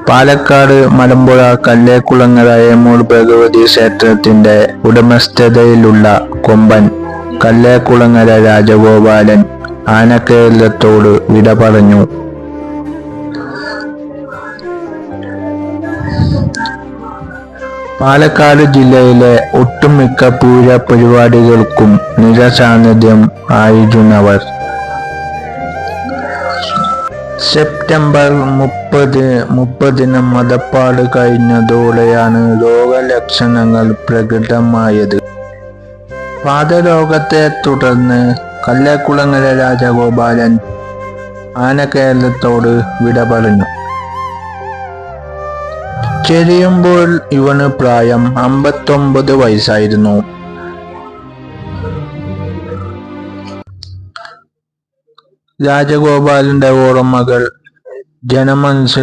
പാലക്കാട് മലമ്പുഴ കല്ലേക്കുളങ്ങര ഏമൂർ ഭഗവതി ക്ഷേത്രത്തിന്റെ ഉടമസ്ഥതയിലുള്ള കൊമ്പൻ കല്ലേക്കുളങ്ങര രാജഗോപാലൻ ആനക്കേരളത്തോട് വിട പറഞ്ഞു. പാലക്കാട് ജില്ലയിലെ ഒട്ടുമിക്ക പൂര പരിപാടികൾക്കും നിറസാന്നിധ്യം ആയിരുന്നവർ. സെപ്റ്റംബർ 30 മതപ്പാട് കഴിഞ്ഞതോടെയാണ് രോഗലക്ഷണങ്ങൾ പ്രകടമായത്. വാതരോഗത്തെ തുടർന്ന് കല്ലേക്കുളങ്ങര രാജഗോപാലൻ ആനക്കേരളത്തോട് വിട പറഞ്ഞു. ചെരിയുമ്പോൾ ഇവന് പ്രായം 59 വയസ്സായിരുന്നു. രാജഗോപാലന്റെ ഓർമ്മകൾ ജനമനസ്സിൽ